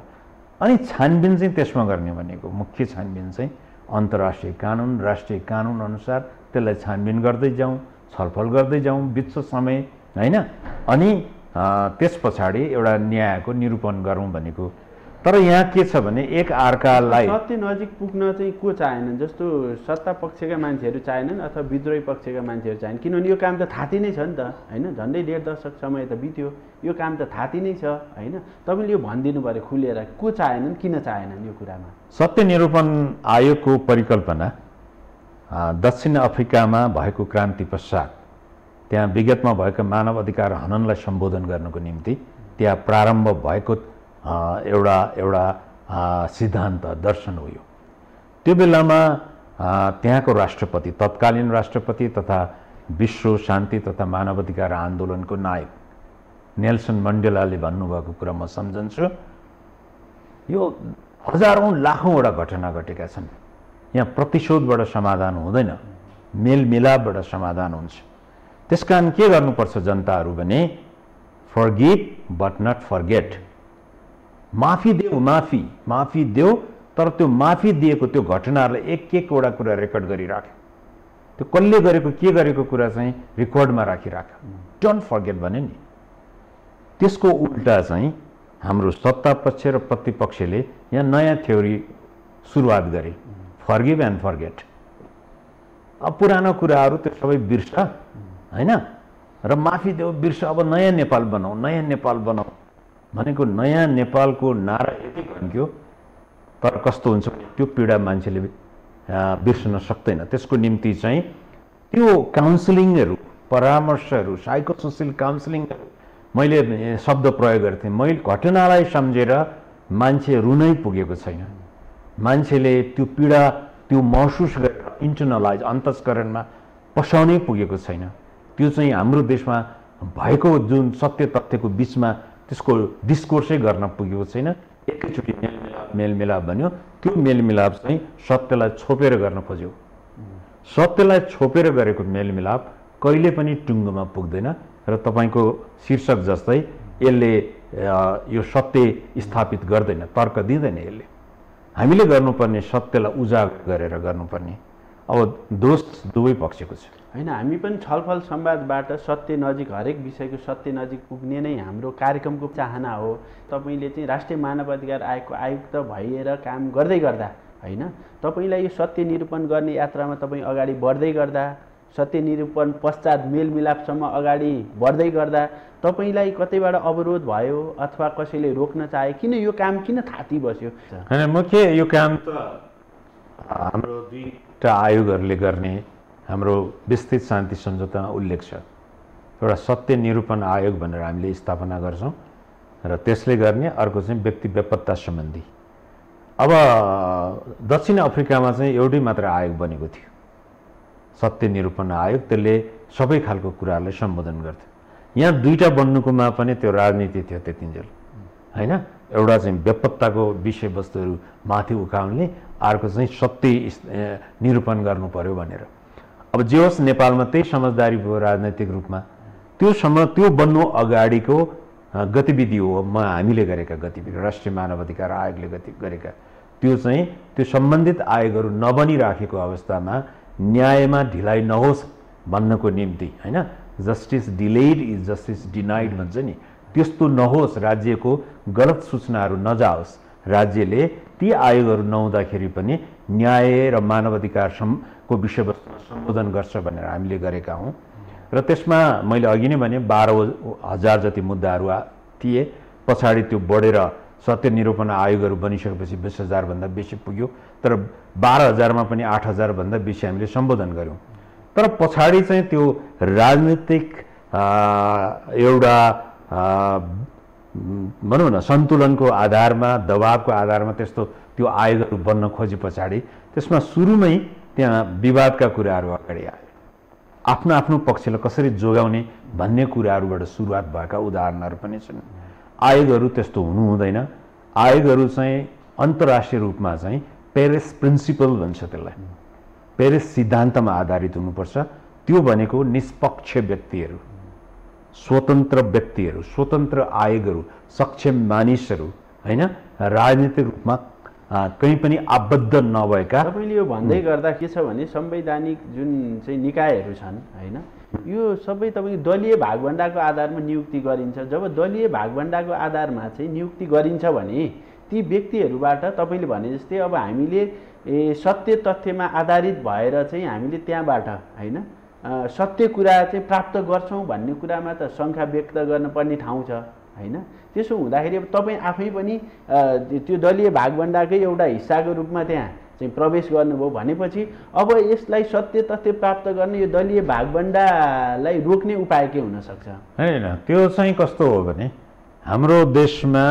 अनि छानबिन चाहिँ त्यसमा गर्ने भनेको मुख्य छानबिन चाहिँ अन्तर्राष्ट्रिय कानुन, राष्ट्रिय कानुन अनुसार त्यसलाई छानबिन गर्दै जाउँ, छलफल गर्दै जाउँ बित्छ समय हैन। अनि त्यस पछाडि एउटा न्यायको निरूपण गरौँ भनेको। तर यहाँ के छ भने एक अर्कालाई सत्य नजिक पुग्न चाहिँ को चाहेनन्, जस्तो सत्ता पक्षका मान्छेहरू चाहेनन् अथवा विद्रोही पक्षका मान्छेहरू चाहेनन्, किनभने यो काम त थाती नै छ नि त हैन। झन्डै 1.5 दशक समय त बित्यो, यो काम त थाती नै छ हैन। तपाईँले यो भनिदिनु पर्यो खुलेर, को चाहेनन्, किन चाहेनन् यो कुरामा। सत्य निरूपण आयोगको परिकल्पना दक्षिण अफ्रिकामा भएको क्रान्ति पश्चात त्यहाँ विगतमा भएका मानव अधिकार हननलाई सम्बोधन गर्नको निम्ति त्यहाँ प्रारम्भ भएको एउटा सिद्धान्त दर्शन हो यो। त्यो बेलामा त्यहाँको राष्ट्रपति, तत्कालीन राष्ट्रपति तथा विश्व शान्ति तथा मानवाधिकार आन्दोलनको नायक नेल्सन मण्डेलाले भन्नुभएको कुरा म सम्झन्छु। यो हजारौँ लाखौँवटा घटना घटेका छन्। यहाँ प्रतिशोधबाट समाधान हुँदैन, मेलमिलापबाट समाधान हुन्छ। त्यसकारण के गर्नुपर्छ जनताहरू भने फर्गिभ बट नट फर्गेट। माफी देऊ, माफी देऊ, तर त्यो माफी दिएको त्यो घटनाहरूलाई एक-एकवटा कुरा रेकर्ड गरिराख। त्यो कसले गरेको के गरेको कुरा चाहिँ रेकर्डमा राखिराख। डोन्ट फर्गेट भने नि। त्यसको उल्टा चाहिँ हाम्रो सत्ता पक्ष र प्रतिपक्षले यहाँ नयाँ थ्योरी सुरुवात गरे, फर्गिभ एन्ड फर्गेट। अब पुरानो कुराहरू त्यो सबै बिर्स हैन, र माफी देऊ, बिर्स, अब नयाँ नेपाल बनाऊ, नयाँ नेपाल बनाऊ भनेको नयाँ नेपालको नारा यति भन्क्यो, तर कस्तो हुन्छ त्यो पीडा मान्छेले बिर्सन सक्दैन। त्यसको निम्ति चाहिँ त्यो काउन्सिलिङहरू, परामर्शहरू, साइकोसोसियल काउन्सिलिङहरू, मैले शब्द प्रयोग गर्थेँ, मैले घटनालाई सम्झेर मान्छे रुनै पुगेको छैन। मान्छेले त्यो पीडा त्यो महसुस गरेर इन्टरनलाइज अन्तस्करणमा पसाउनै पुगेको छैन। त्यो चाहिँ हाम्रो देशमा भएको जुन सत्य तथ्यको बिचमा त्यसको डिस्कोर्सै गर्न पुगेको छैन। एकैचोटि मेलमिलाप भन्यो, त्यो मेलमिलाप चाहिँ सत्यलाई छोपेर गर्न खोज्यो। सत्यलाई छोपेर गरेको मेलमिलाप कहिले पनि टुङ्गोमा पुग्दैन र तपाईँको शीर्षक जस्तै यसले यो सत्य स्थापित गर्दैन, तर्क दिँदैन। यसले हामीले गर्नुपर्ने सत्यलाई उजागर गरेर गर्नुपर्ने। अब दोष दुवै पक्षको छ हैन। हामी पनि छलफल संवादबाट सत्य नजिक, हरेक विषयको सत्य नजिक पुग्ने नै हाम्रो कार्यक्रमको चाहना हो। तपाईँले चाहिँ राष्ट्रिय मानवाधिकार आयोगको आयुक्त भएर काम गर्दै गर्दा हैन, तपाईँलाई यो सत्य निरूपण गर्ने यात्रामा तपाईँ अगाडि बढ्दै गर्दा, सत्य निरूपण पश्चात मेलमिलापसम्म अगाडि बढ्दै गर्दा तपाईँलाई कतैबाट अवरोध भयो अथवा कसैले रोक्न चाहे, किन यो काम किन थाती बस्यो? हैन, मुख्य यो काम त हाम्रो दुईटा आयोगहरूले गर्ने हाम्रो विस्तृत शान्ति सम्झौतामा उल्लेख छ। एउटा सत्य निरूपण आयोग भनेर हामीले स्थापना गर्छौँ र त्यसले गर्ने, अर्को चाहिँ व्यक्ति बेपत्ता सम्बन्धी। अब दक्षिण अफ्रिकामा चाहिँ एउटै मात्र आयोग बनेको थियो, सत्य निरूपण आयोग। त्यसले सबै खालको कुराहरूलाई सम्बोधन गर्थ्यो। यहाँ दुईटा बन्नुकोमा पनि त्यो राजनीति थियो त्यतिन्जेल हैन। एउटा चाहिँ बेपत्ताको विषयवस्तुहरू माथि उठाउने, अर्को चाहिँ सत्य निरूपण गर्नु पर्यो भनेर। अब जे होस्, नेपालमा त्यही समझदारी भयो राजनैतिक रूपमा। त्यो बन्नु अगाडिको गतिविधि हो हामीले गरेका गतिविधि, राष्ट्रिय मानवाधिकार आयोगले गरेका। त्यो चाहिँ त्यो सम्बन्धित आयोगहरू नबनिराखेको अवस्थामा न्यायमा ढिलाइ नहोस् भन्नको निम्ति हैन, justice delayed is justice denied भन्छ नि, त्यस्तो नहोस्, राज्यको गलत सूचनाहरू नजाओस्, राज्यले ती आयोगहरू नहुँदाखेरि पनि न्याय र मानवाधिकारको विषयवस्तुमा सम्बोधन गर्छ भनेर हामीले गरेका हौँ। र त्यसमा मैले अघि नै भने 12,000 जति मुद्दाहरू थिए। पछाडि त्यो बढेर सत्य निरूपण आयोगहरू बनिसकेपछि 20,000 भन्दा बेसी पुग्यो। तर 12,000मा पनि 8,000 भन्दा बेसी हामीले सम्बोधन गऱ्यौँ। तर पछाडि चाहिँ त्यो राजनीतिक एउटा भनौँ न सन्तुलनको आधारमा, दबावको आधारमा त्यस्तो त्यो आयोगहरू बन्न खोजे पछाडि त्यसमा सुरुमै त्यहाँ विवादका कुराहरू अगाडि आयो। आफ्नो आफ्नो पक्षलाई कसरी जोगाउने भन्ने कुराहरूबाट सुरुवात भएका उदाहरणहरू पनि छन्। आयोगहरू त्यस्तो हुनु हुँदैन। आयोगहरू चाहिँ अन्तर्राष्ट्रिय रूपमा चाहिँ पेरिस प्रिन्सिपल भन्छ त्यसलाई, पेरिस सिद्धान्तमा आधारित हुनुपर्छ। त्यो भनेको निष्पक्ष व्यक्तिहरू, स्वतन्त्र व्यक्तिहरू, स्वतन्त्र आयोगहरू, सक्षम मानिसहरू हैन, राजनीतिक रूपमा कहीँ पनि आबद्ध नभएका। तपाईँले यो भन्दै गर्दा के छ भने संवैधानिक जुन चाहिँ निकायहरू छन् हैन, यो सबै तपाईँ दलीय भागभण्डाको आधारमा नियुक्ति गरिन्छ। जब दलीय भागभण्डाको आधारमा चाहिँ नियुक्ति गरिन्छ भने ती व्यक्तिहरूबाट तपाईँले भने जस्तै अब हामीले सत्य तथ्यमा आधारित भएर चाहिँ हामीले त्यहाँबाट हैन सत्य कुरा चाहिँ प्राप्त गर्छौँ भन्ने कुरामा त शङ्का व्यक्त गर्न पर्ने ठाउँ छ हैन। त्यसो हुँदाखेरि अब तपाईँ आफै पनि त्यो दलीय भागभण्डाकै एउटा हिस्साको रूपमा त्यहाँ चाहिँ प्रवेश गर्नुभयो भनेपछि अब यसलाई सत्य तथ्य प्राप्त गर्ने यो दलीय भागभण्डालाई रोक्ने उपाय के हुन सक्छ? हैन, त्यो चाहिँ कस्तो हो भने हाम्रो देशमा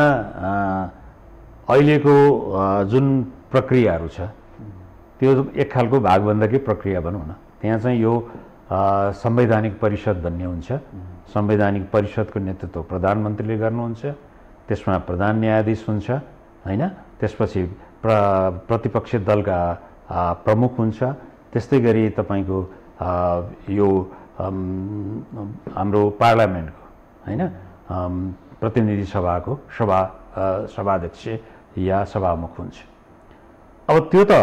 अहिलेको जुन प्रक्रियाहरू छ त्यो एक खालको भागभण्डाकै प्रक्रिया भनौँ न। त्यहाँ चाहिँ यो संवैधानिक परिषद भन्ने हुन्छ। संवैधानिक परिषदको नेतृत्व प्रधानमन्त्रीले गर्नुहुन्छ, त्यसमा प्रधान न्यायाधीश हुन्छ हैन, त्यसपछि प्रतिपक्षी दलका प्रमुख हुन्छ, त्यस्तै गरी तपाईँको यो हाम्रो पार्लियामेन्टको हैन प्रतिनिधि सभाको सभाध्यक्ष या सभामुख हुन्छ। अब त्यो त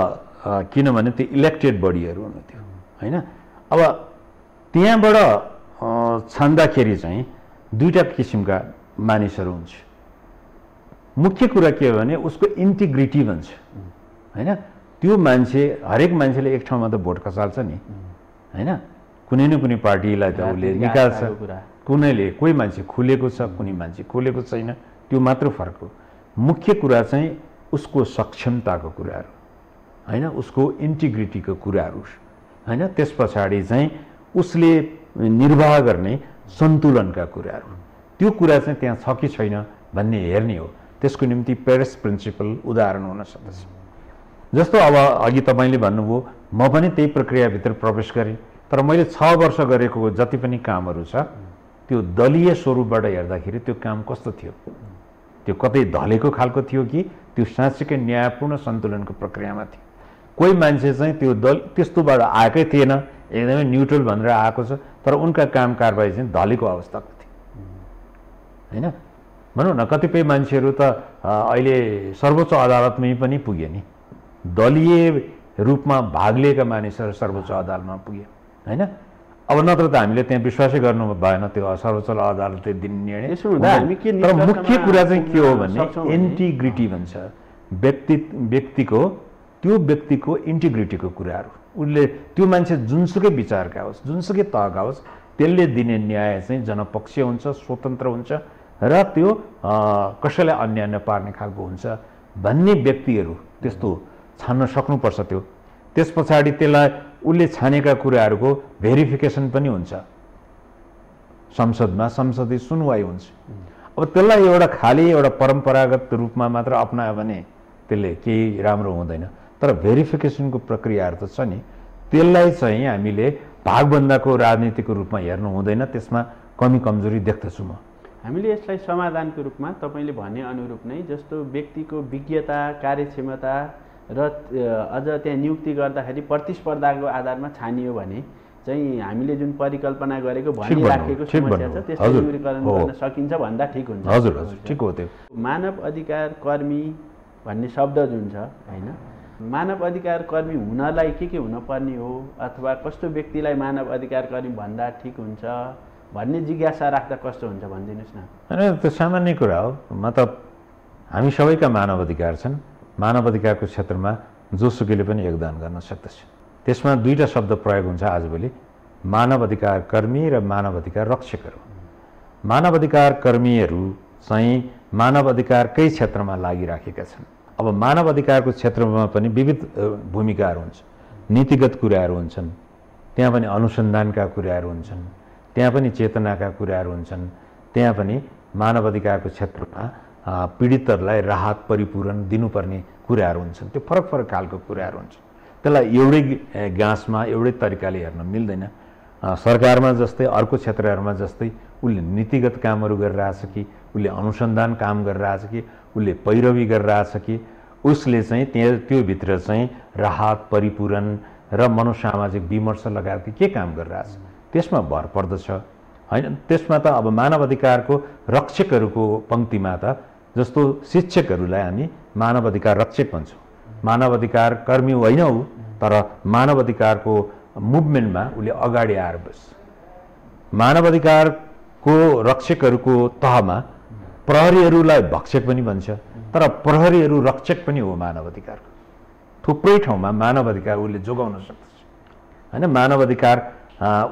किनभने त्यो इलेक्टेड बडीहरू हुनु थियो हैन। अब त्यहाँबाट छान्दाखेरि चाहिँ दुईटा किसिमका मानिसहरू हुन्छ। मुख्य कुरा के हो भने उसको इन्टिग्रिटी भन्छ हैन। त्यो मान्छे, हरेक मान्छेले एक ठाउँमा त भोट खसाल्छ नि हैन, कुनै न कुनै पार्टीलाई त उसले निकाल्छ, कुनैले कोही मान्छे खुलेको छ, कुनै मान्छे खुलेको छैन, त्यो मात्र फरक हो। मुख्य कुरा चाहिँ उसको सक्षमताको कुराहरू हैन, उसको इन्टिग्रिटीको कुराहरू हैन, त्यस पछाडि चाहिँ उसले निर्वाह गर्ने सन्तुलनका कुराहरू, त्यो कुरा चाहिँ त्यहाँ छ कि छैन भन्ने हेर्ने हो। त्यसको निम्ति पेरिस प्रिन्सिपल उदाहरण हुन सक्दछ। जस्तो अब अघि तपाईँले भन्नुभयो म पनि त्यही प्रक्रियाभित्र प्रवेश गरेँ, तर मैले 6 वर्ष गरेको जति पनि कामहरू छ त्यो दलीय स्वरूपबाट हेर्दाखेरि त्यो काम कस्तो थियो, त्यो कतै ढलेको खालको थियो कि त्यो साँच्चीकै न्यायपूर्ण सन्तुलनको प्रक्रियामा थियो। कोही मान्छे चाहिँ त्यो दल त्यस्तोबाट आएकै थिएन, एकदमै न्युट्रल भनेर आएको छ, तर उनका काम कारबाही चाहिँ ढलेको अवस्थाको थियो हैन। भनौँ न कतिपय मान्छेहरू त अहिले सर्वोच्च अदालतमै पनि पुगे नि, दलीय रूपमा भाग लिएका मानिसहरू सर्वोच्च अदालतमा पुगे हैन। अब नत्र त हामीले त्यहाँ विश्वासै गर्नु भएन त्यो सर्वोच्च अदालतले दिने निर्णय। तर मुख्य कुरा चाहिँ के हो भने इन्टिग्रिटी भन्छ, व्यक्तिको त्यो व्यक्तिको इन्टिग्रिटीको कुराहरू। उसले त्यो मान्छे जुनसुकै विचारका होस्, जुनसुकै तहका होस्, त्यसले दिने न्याय चाहिँ जनपक्षीय हुन्छ, स्वतन्त्र हुन्छ र त्यो कसैलाई अन्याय नपार्ने खालको हुन्छ भन्ने व्यक्तिहरू त्यस्तो छान्न सक्नुपर्छ। त्यो त्यस पछाडि त्यसलाई उसले छानेका कुराहरूको भेरिफिकेसन पनि हुन्छ, संसदमा संसदीय सुनवाई हुन्छ। अब त्यसलाई एउटा खाली एउटा परम्परागत रूपमा मात्र अपनायो भने त्यसले केही राम्रो हुँदैन, तर भेरिफिकेसनको प्रक्रियाहरू त छ नि, त्यसलाई चाहिँ हामीले भागभन्दाको राजनीतिको रूपमा हेर्नु हुँदैन, त्यसमा कमी कमजोरी देख्दछु म। हामीले यसलाई समाधानको रूपमा तपाईँले भने अनुरूप नै, जस्तो व्यक्तिको विज्ञता, कार्यक्षमता र अझ त्यहाँ नियुक्ति गर्दाखेरि प्रतिस्पर्धाको आधारमा छानियो भने चाहिँ हामीले जुन परिकल्पना गरेको भनिराखेको समस्या छ त्यसलाई दूरीकरण गर्न सकिन्छ भन्दा ठिक हुन्छ। हजुर हजुर ठिक हो। त्यो मानव अधिकार कर्मी भन्ने शब्द जुन छ हैन, मानव अधिकार कर्मी हुनलाई के हुनुपर्ने हो अथवा कस्तो व्यक्तिलाई मानव अधिकार कर्मी भन्दा ठिक हुन्छ भन्ने जिज्ञासा राख्दा कस्तो हुन्छ भनिदिनुहोस् न। होइन त्यो सामान्य कुरा हो, मतलब हामी सबैका मानव अधिकार छन्, मानव अधिकारको क्षेत्रमा जोसुकैले पनि योगदान गर्न सक्दछ। त्यसमा दुईटा शब्द प्रयोग हुन्छ आजभोलि, मानव अधिकार कर्मी र मानव अधिकार रक्षकहरू। मानव अधिकार कर्मीहरू चाहिँ मानव अधिकारकै क्षेत्रमा लागिराखेका छन्। अब मानव अधिकारको क्षेत्रमा पनि विविध भूमिकाहरू हुन्छ, नीतिगत कुराहरू हुन्छन्, त्यहाँ पनि अनुसन्धानका कुराहरू हुन्छन्, त्यहाँ पनि चेतनाका कुराहरू हुन्छन्, त्यहाँ पनि मानव अधिकारको क्षेत्रमा पीडितहरूलाई राहत परिपूरण दिनुपर्ने कुराहरू हुन्छन्। त्यो फरक फरक खालको कुराहरू हुन्छ, त्यसलाई एउटै गाँसमा एउटै तरिकाले हेर्न मिल्दैन। सरकारमा जस्तै अर्को क्षेत्रहरूमा जस्तै उसले नीतिगत कामहरू गरिरहेछ कि, उसले अनुसन्धान काम गरिरहेछ कि, उसले पैरवी गरिरहेछ कि, उसले चाहिँ त्योभित्र चाहिँ राहत परिपूरण र मनोसामाजिक विमर्श लगायत के काम गरिरहेछ त्यसमा भर पर्दछ हैन। त्यसमा त अब मानव अधिकारको रक्षकहरूको पङ्क्तिमा त जस्तो शिक्षकहरूलाई हामी मानव अधिकार रक्षक भन्छौँ, मानव अधिकार कर्मी होइन ऊ, तर मानव अधिकारको मुभमेन्टमा उसले अगाडि आएर बस। मानव अधिकारको रक्षकहरूको तहमा प्रहरीहरूलाई भक्षक पनि भन्छ, तर प्रहरीहरू रक्षक पनि हो मानव अधिकारको। थुप्रै ठाउँमा मानव अधिकार उसले जोगाउन सक्दछ हैन। मानव अधिकार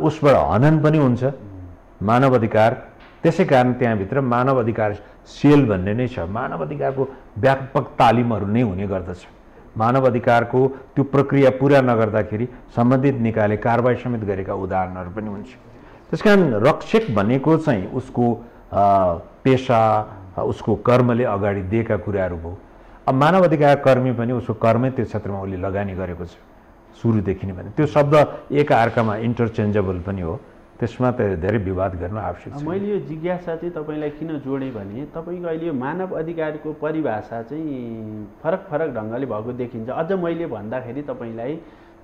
उसबाट हनन पनि हुन्छ मानव अधिकार। त्यसै कारण त्यहाँभित्र मानव अधिकार सेल भन्ने नै छ। मानव अधिकारको व्यापक तालिमहरू नै हुने गर्दछ। मानव अधिकारको त्यो प्रक्रिया पुरा नगर्दाखेरि सम्बन्धित निकायले कारबाही समेत गरेका उदाहरणहरू पनि हुन्छ। त्यसकारण रक्षक भनेको चाहिँ उसको पेसा, उसको कर्मले अगाडि दिएका कुराहरू भयो। अब मानव अधिकार कर्मी पनि उसको कर्मै त्यो क्षेत्रमा उसले लगानी गरेको छ। सुरुदेखि नै भने त्यो शब्द एक अर्कामा इन्टरचेन्जेबल पनि हो, त्यसमा त धेरै विवाद गर्न आवश्यक छ। मैले यो जिज्ञासा चाहिँ तपाईँलाई किन जोडेँ भने तपाईँको अहिले यो मानव अधिकारको परिभाषा चाहिँ फरक फरक ढङ्गले भएको देखिन्छ। अझ मैले भन्दाखेरि तपाईँलाई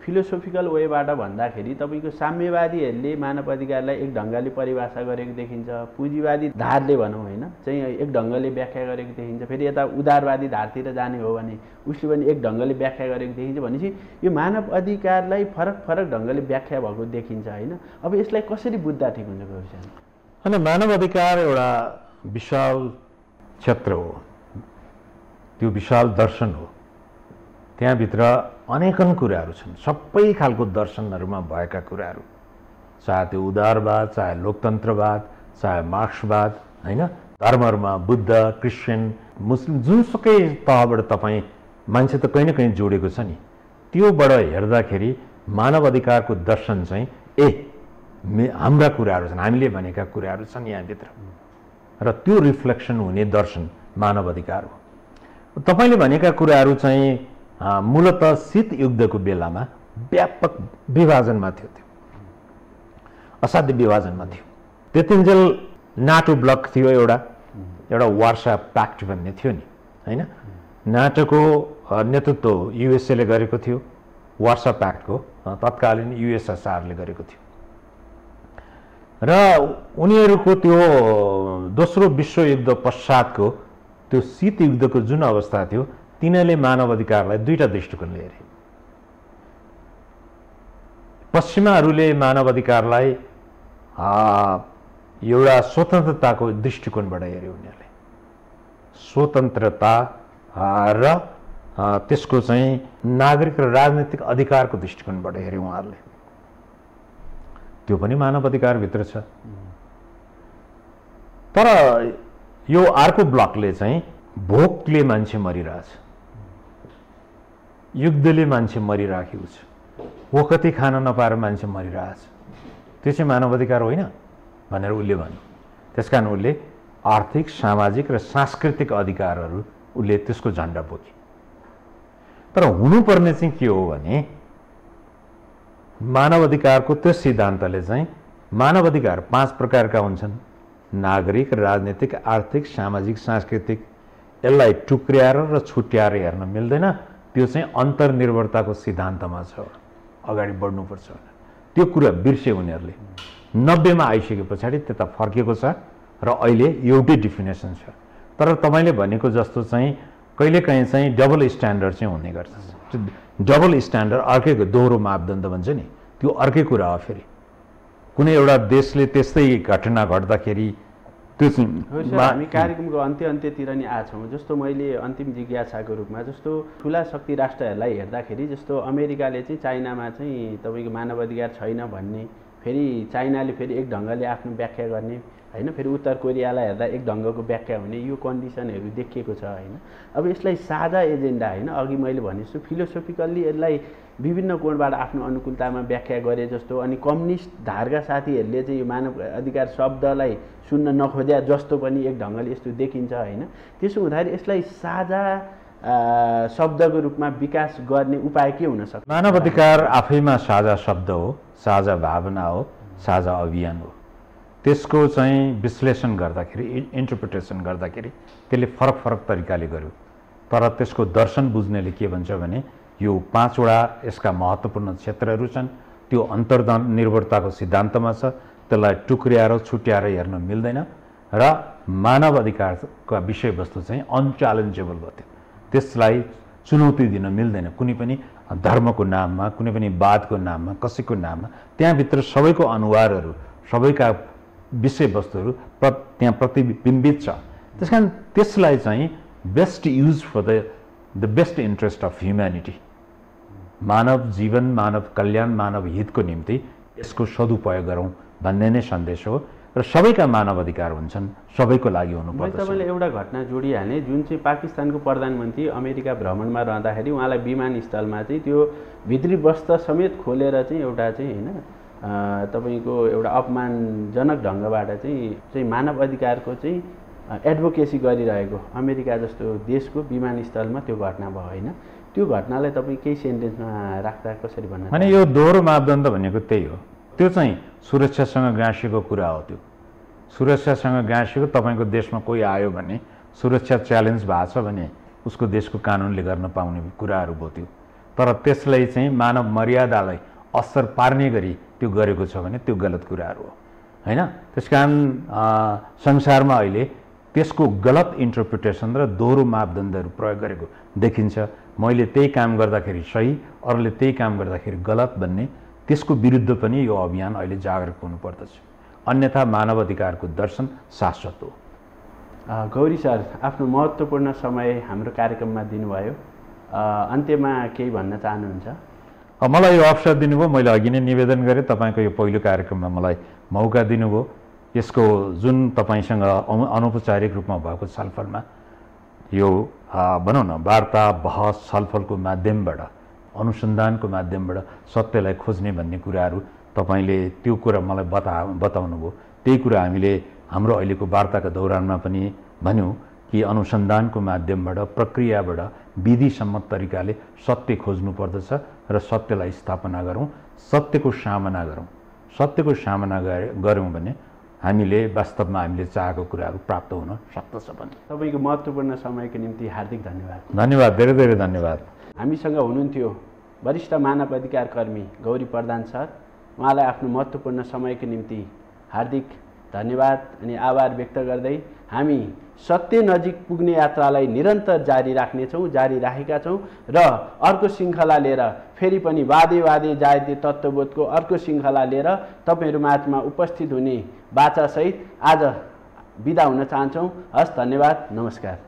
फिलोसोफिकल वेबाट भन्दाखेरि तपाईँको साम्यवादीहरूले मानव अधिकारलाई एक ढङ्गले परिभाषा गरेको देखिन्छ, पुँजीवादी धारले भनौँ होइन चाहिँ एक ढङ्गले व्याख्या गरेको देखिन्छ, फेरि यता उदारवादी धारतिर जाने हो भने उसले पनि एक ढङ्गले व्याख्या गरेको देखिन्छ। भनेपछि यो मानव अधिकारलाई फरक फरक ढङ्गले व्याख्या भएको देखिन्छ होइन। अब यसलाई कसरी बुझ्दा ठिक हुन्छ गौरीसान? होइन, मानव अधिकार एउटा विशाल क्षेत्र हो, त्यो विशाल दर्शन हो, त्यहाँभित्र अनेकन कुराहरू छन्, सबै खालको दर्शनहरूमा भएका कुराहरू, चाहे त्यो उदारवाद, चाहे लोकतन्त्रवाद, चाहे मार्क्सवाद होइन, धर्महरूमा बुद्ध, क्रिस्चियन, मुस्लिम, जुनसुकै तहबाट तपाईँ मान्छे त कहीँ न कहीँ जोडेको छ नि, त्योबाट हेर्दाखेरि मानव अधिकारको दर्शन चाहिँ हाम्रा कुराहरू छन्, हामीले भनेका कुराहरू छन् यहाँभित्र, र त्यो रिफ्लेक्सन हुने दर्शन मानव अधिकार हो। तपाईँले भनेका कुराहरू चाहिँ मूलत शीत युद्धको बेलामा व्यापक विभाजनमा थियो, त्यो असाध्य विभाजनमा थियो। त्यतिन्जेल नाटो ब्लक थियो, एउटा वार्सा प्याक्ट भन्ने थियो नि होइन, नाटोको नेतृत्व युएसएले गरेको थियो, वार्सा प्याक्टको तत्कालीन युएसएसआरले गरेको थियो, र उनीहरूको त्यो दोस्रो विश्वयुद्ध पश्चातको त्यो शीत युद्धको जुन अवस्था थियो, तिनीहरूले मानव अधिकारलाई दुईटा दृष्टिकोणले हेरे। पश्चिमाहरूले मानव अधिकारलाई एउटा स्वतन्त्रताको दृष्टिकोणबाट हेरे, उनीहरूले स्वतन्त्रता र त्यसको चाहिँ नागरिक र राजनीतिक अधिकारको दृष्टिकोणबाट हेरे उहाँहरूले। त्यो पनि मानव अधिकारभित्र छ। तर यो अर्को ब्लकले चाहिँ भोकले मान्छे मरिरहेछ, युद्धले मान्छे मरिराखेको छ, वखती खान नपाएर मान्छे मरिरहेछ, त्यो चाहिँ मानव अधिकार होइन भनेर उसले भन्यो। त्यस कारण उसले आर्थिक, सामाजिक र सांस्कृतिक अधिकारहरू उसले त्यसको झन्डा बोके। तर हुनुपर्ने चाहिँ के हो भने मानव अधिकारको त्यो सिद्धान्तले चाहिँ मानव अधिकार 5 प्रकारका हुन्छन्, नागरिक, राजनीतिक, आर्थिक, सामाजिक, सांस्कृतिक। यसलाई टुक्र्याएर र छुट्याएर हेर्न मिल्दैन, त्यो चाहिँ अन्तर्निर्भरताको सिद्धान्तमा छ, अगाडि बढ्नुपर्छ। त्यो कुरा बिर्से उनीहरूले 90 मा आइसके पछाडि त्यता फर्केको छ र अहिले एउटै डिफिनेसन छ। तर तपाईँले भनेको जस्तो चाहिँ कहिलेकाहीँ चाहिँ डबल स्ट्यान्डर्ड चाहिँ हुने गर्छ। डबल स्ट्यान्डर्ड अर्कैको दोहोरो मापदण्ड भन्छ नि, त्यो अर्कै कुरा हो। फेरि कुनै एउटा देशले त्यस्तै घटना घट्दाखेरि त्यो हामी कार्यक्रमको अन्त्यतिर नि आछौँ। जस्तो मैले अन्तिम जिज्ञासाको रूपमा जस्तो ठुला शक्ति राष्ट्रहरूलाई हेर्दाखेरि जस्तो अमेरिकाले चाहिँ चाइनामा चाहिँ तपाईँको मानव अधिकार छैन भन्ने, फेरि चाइनाले फेरि एक ढङ्गले आफ्नो व्याख्या गर्ने होइन, फेरि उत्तर कोरियालाई हेर्दा एक ढङ्गको व्याख्या हुने, यो कन्डिसनहरू देखिएको छ होइन। अब यसलाई साझा एजेन्डा होइन, अघि मैले भनेछु फिलोसोफिकल्ली यसलाई विभिन्न कोणबाट आफ्नो अनुकूलतामा व्याख्या गरे जस्तो, अनि कम्युनिस्ट धारका साथीहरूले चाहिँ यो मानव अधिकार शब्दलाई सुन्न नखोज्या जस्तो पनि एक ढङ्गले यस्तो देखिन्छ होइन। त्यसो हुँदाखेरि यसलाई साझा शब्दको रूपमा विकास गर्ने उपाय के हुन सक्छ? मानव अधिकार आफैमा साझा शब्द हो, साझा भावना हो, साझा अभियान हो। त्यसको चाहिँ विश्लेषण गर्दाखेरि, इन्टरप्रिटेसन गर्दाखेरि त्यसले फरक फरक तरिकाले गर्यो। तर त्यसको दर्शन बुझ्नेले के भन्छ भने यो 5 वटा यसका महत्त्वपूर्ण क्षेत्रहरू छन्, त्यो अन्तर्निर्भरताको सिद्धान्तमा छ, त्यसलाई टुक्र्याएर छुट्याएर हेर्न मिल्दैन र मानव अधिकारका विषयवस्तु चाहिँ अनच्यालेन्जेबल भयो। त्यसलाई चुनौती दिन मिल्दैन कुनै पनि धर्मको नाममा, कुनै पनि वादको नाममा, कसैको नाममा। त्यहाँभित्र सबैको अनुहारहरू, सबैका विषयवस्तुहरू त्यहाँ प्रतिबिम्बित छ। त्यस कारण त्यसलाई चाहिँ best use for the best interest of humanity, मानव जीवन, मानव कल्याण, मानव हितको निम्ति यसको सदुपयोग गरौँ भन्ने नै सन्देश हो। र सबैका मानव अधिकार हुन्छन्, सबैको लागि हुनुपर्छ। तपाईँले एउटा घटना जोडिहालेँ, जुन चाहिँ पाकिस्तानको प्रधानमन्त्री अमेरिका भ्रमणमा रहँदाखेरि उहाँलाई विमानस्थलमा चाहिँ त्यो भित्री वस्त्र समेत खोलेर चाहिँ एउटा चाहिँ होइन तपाईँको एउटा अपमानजनक ढङ्गबाट चाहिँ मानव अधिकारको चाहिँ एडभोकेसी गरिरहेको अमेरिका जस्तो देशको विमानस्थलमा त्यो घटना भयो होइन? त्यो घटनालाई तपाईँ केही सेन्टेन्समा राख्दा कसरी भन्नु? अनि यो दोहोरो मापदण्ड भनेको त्यही हो। त्यो चाहिँ सुरक्षासँग गाँसिएको कुरा हो। त्यो सुरक्षासँग गाँसिएको, तपाईँको देशमा कोही आयो भने सुरक्षा च्यालेन्ज भएको छ भने उसको देशको कानुनले गर्न पाउने कुराहरू भयो त्यो। तर त्यसलाई चाहिँ मानव मर्यादालाई असर पार्ने गरी त्यो गरेको छ भने त्यो गलत कुराहरू हो होइन? त्यसकारण संसारमा अहिले त्यसको गलत इन्टरप्रिटेसन र दोहोरो मापदण्डहरू प्रयोग गरेको देखिन्छ। मैले त्यही काम गर्दाखेरि सही, अरूले त्यही काम गर्दाखेरि गलत भन्ने, त्यसको विरुद्ध पनि यो अभियान अहिले जागरुक हुनुपर्दछ। अन्यथा मानव अधिकारको दर्शन शाश्वत हो। गौरी सर, आफ्नो महत्त्वपूर्ण समय हाम्रो कार्यक्रममा दिनुभयो। अन्त्यमा केही भन्न चाहनुहुन्छ? मलाई यो अवसर दिनुभयो, मैले अघि नै निवेदन गरेँ, तपाईँको यो पहिलो कार्यक्रममा मलाई मौका दिनुभयो। यसको जुन तपाईँसँग अनौपचारिक रूपमा भएको छलफलमा यो भनौँ न वार्ता, बहस, छलफलको माध्यमबाट, अनुसन्धानको माध्यमबाट सत्यलाई खोज्ने भन्ने कुराहरू तपाईँले त्यो कुरा मलाई बताउनु भयो। त्यही कुरा हामीले हाम्रो अहिलेको वार्ताका दौरानमा पनि भन्यौँ कि अनुसन्धानको माध्यमबाट, प्रक्रियाबाट, विधिसम्मत तरिकाले सत्य खोज्नुपर्दछ र सत्यलाई स्थापना गरौँ, सत्यको सामना गरौँ। सत्यको सामना गऱ्यौँ भने हामीले वास्तवमा हामीले चाहेको कुराहरू प्राप्त हुन सक्दछ भने। तपाईँको महत्त्वपूर्ण समयको निम्ति हार्दिक धन्यवाद। धन्यवाद, धेरै धेरै धन्यवाद। हामीसँग हुनुहुन्थ्यो वरिष्ठ मानव अधिकार कर्मी गौरी प्रधान सर। उहाँलाई आफ्नो महत्त्वपूर्ण समयको निम्ति हार्दिक धन्यवाद अनि आभार व्यक्त गर्दै हामी सत्य नजिक पुग्ने यात्रालाई निरन्तर जारी राख्नेछौँ, जारी राखेका छौँ र अर्को श्रृङ्खला लिएर फेरि पनि वादे जातीय तत्त्वबोधको अर्को श्रृङ्खला लिएर तपाईँहरू माझमा उपस्थित हुने बाचासहित आज बिदा हुन चाहन्छौँ। हस्, धन्यवाद, नमस्कार।